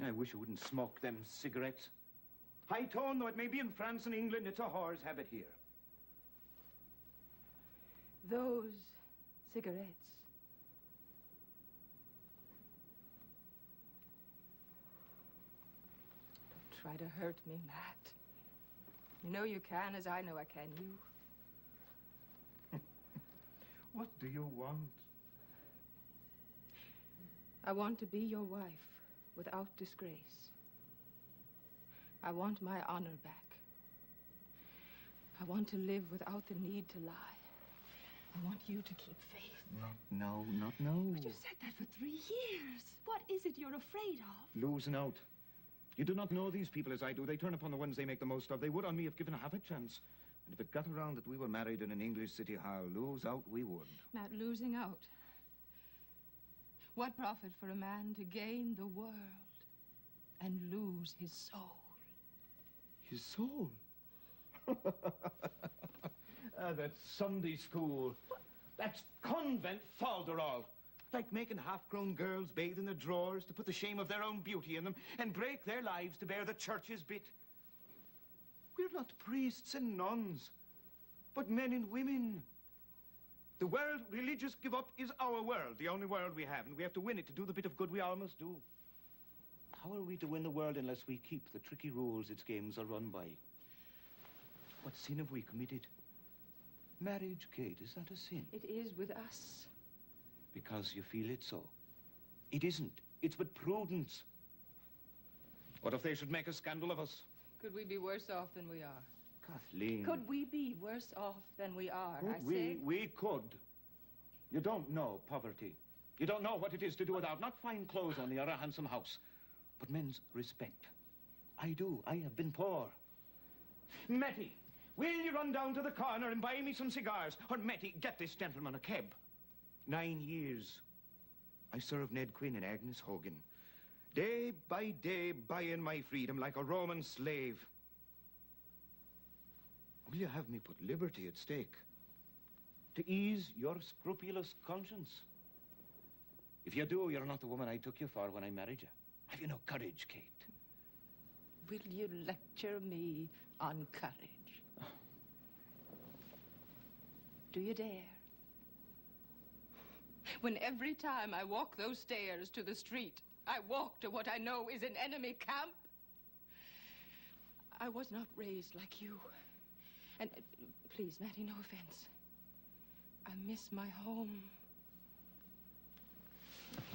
I wish I wouldn't smoke them cigarettes. High tone, though it may be in France and England, it's a whore's habit here. Those cigarettes. Don't try to hurt me, Matt. You know you can, as I know I can you. What do you want? I want to be your wife without disgrace. I want my honor back. I want to live without the need to lie. I want you to keep faith. Not now. But you've said that for 3 years. What is it you're afraid of? Losing out. You do not know these people as I do. They turn upon the ones they make the most of. They would on me if given half a chance. And if it got around that we were married in an English city hall, lose out we would. Matt, losing out. What profit for a man to gain the world and lose his soul? His soul? That's Sunday school. What? That's convent falderall. Like making half-grown girls bathe in the drawers to put the shame of their own beauty in them and break their lives to bear the church's bit. We're not priests and nuns, but men and women. The world religious give up is our world, the only world we have, and we have to win it to do the bit of good we all must do. How are we to win the world unless we keep the tricky rules its games are run by? What sin have we committed? Marriage, Kate, is that a sin? It is with us. Because you feel it so. It isn't. It's but prudence. What if they should make a scandal of us? Could we be worse off than we are? Kathleen. Could we be worse off than we are, Could I say? We could. You don't know poverty. You don't know what it is to do without not fine clothes only or a handsome house, but men's respect. I do. I have been poor. Matty, will you run down to the corner and buy me some cigars? Or, Matty, get this gentleman a cab. 9 years. I served Ned Quinn and Agnes Hogan. Day by day, buying my freedom like a Roman slave. Will you have me put liberty at stake to ease your scrupulous conscience? If you do, you're not the woman I took you for when I married you. Have you no courage, Kate? Will you lecture me on courage? Do you dare? When every time I walk those stairs to the street, I walk to what I know is an enemy camp. I was not raised like you. And please, Matty, no offense. I miss my home.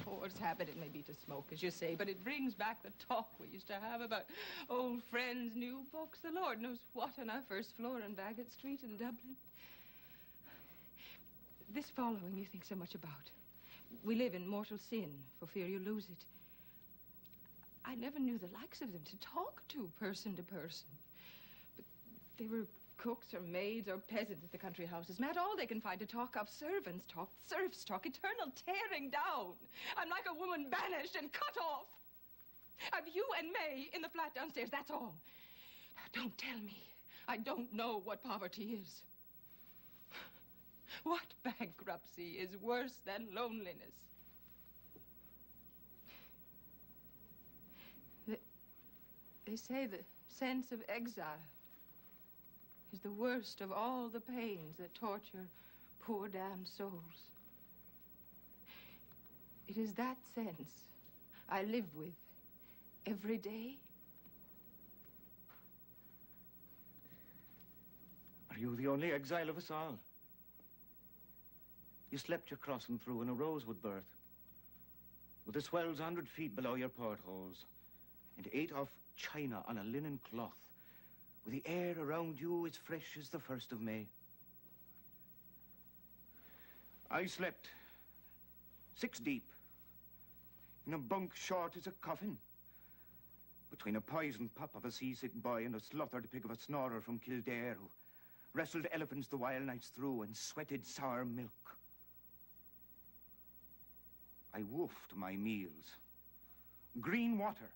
Poor's habit it may be to smoke, as you say, but it brings back the talk we used to have about old friends, new books, the Lord knows what on our first floor in Bagot Street in Dublin. This following you think so much about. We live in mortal sin for fear you lose it. I never knew the likes of them to talk to person. But they were cooks or maids or peasants at the country houses. Matt, all they can find to talk of. Servants talk, serfs talk, eternal tearing down. I'm like a woman banished and cut off. I've you and May in the flat downstairs, that's all. Now, don't tell me I don't know what poverty is. What bankruptcy is worse than loneliness? They say the sense of exile is the worst of all the pains that torture poor damned souls. It is that sense I live with every day. Are you the only exile of us all? You slept your crossing through in a rosewood berth, with the swells 100 feet below your portholes, and ate off china on a linen cloth, with the air around you as fresh as the 1st of May. I slept 6 deep, in a bunk short as a coffin, between a poisoned pup of a seasick boy and a slaughtered pig of a snorer from Kildare who wrestled elephants the wild nights through and sweated sour milk. I woofed my meals. Green water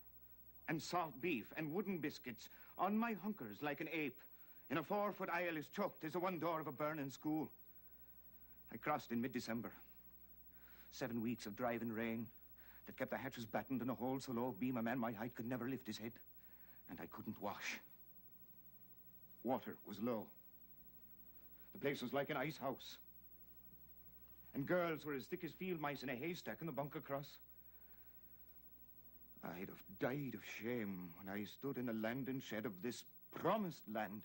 and salt beef and wooden biscuits on my hunkers like an ape in a 4-foot aisle as choked as the one door of a burning school. I crossed in mid-December. 7 weeks of driving rain, that kept the hatches battened in a hole so low beam a man my height could never lift his head. And I couldn't wash. Water was low. The place was like an ice house. And girls were as thick as field mice in a haystack in the bunk across. I'd have died of shame when I stood in the landing shed of this promised land,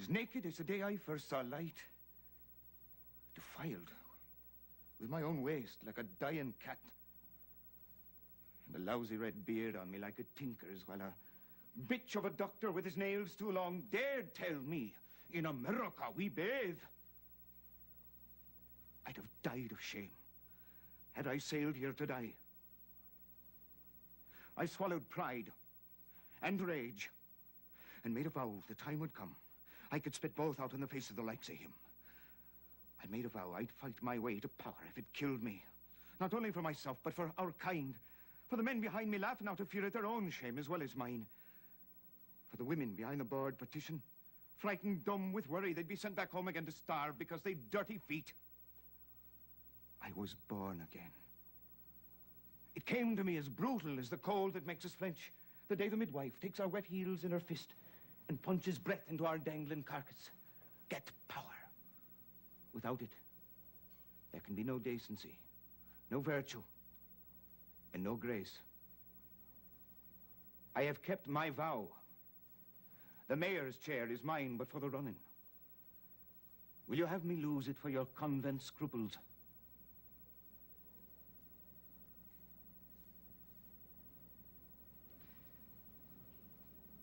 as naked as the day I first saw light, defiled with my own waste like a dying cat, and a lousy red beard on me like a tinker's, while a bitch of a doctor with his nails too long dared tell me, in America we bathe. I'd have died of shame had I sailed here to die. I swallowed pride and rage and made a vow the time would come I could spit both out in the face of the likes of him. I made a vow I'd fight my way to power if it killed me. Not only for myself, but for our kind. For the men behind me laughing out of fear at their own shame as well as mine. For the women behind the board partition, frightened dumb with worry they'd be sent back home again to starve because they'd dirty feet. I was born again. It came to me as brutal as the cold that makes us flinch, the day the midwife takes our wet heels in her fist and punches breath into our dangling carcass. Get power. Without it, there can be no decency, no virtue, and no grace. I have kept my vow. The mayor's chair is mine, but for the running. Will you have me lose it for your convent scruples?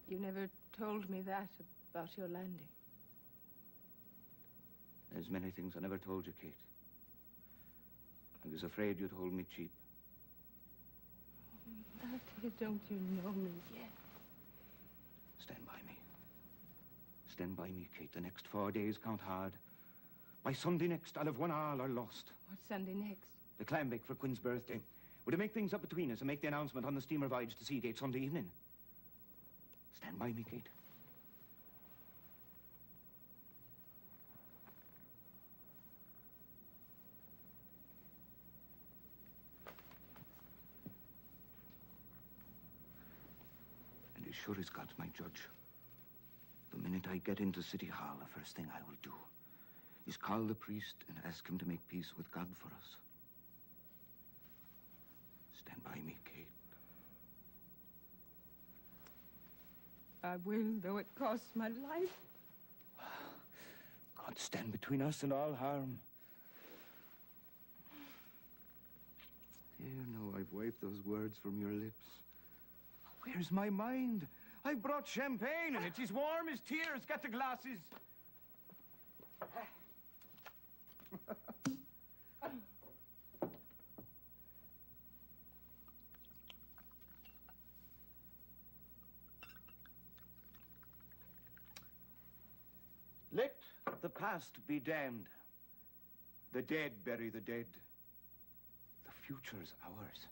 You never told me that about your landing. There's many things I never told you, Kate. I was afraid you'd hold me cheap. Matty, don't you know me yet? Stand by me. Stand by me, Kate. The next 4 days count hard. By Sunday next, I'll have won all or lost. What's Sunday next? The clam bake for Quinn's birthday. We're to make things up between us and make the announcement on the steamer voyage to Seagate Sunday evening. Stand by me, Kate. And as sure as God's my judge, the minute I get into City Hall, the first thing I will do is call the priest and ask him to make peace with God for us. Stand by me, Kate. I will, though it costs my life. God stand between us and all harm. Here, now I've wiped those words from your lips. Where's my mind? I brought champagne, and it's as warm as tears. Get the glasses. Let the past be damned. The dead bury the dead. The future's ours.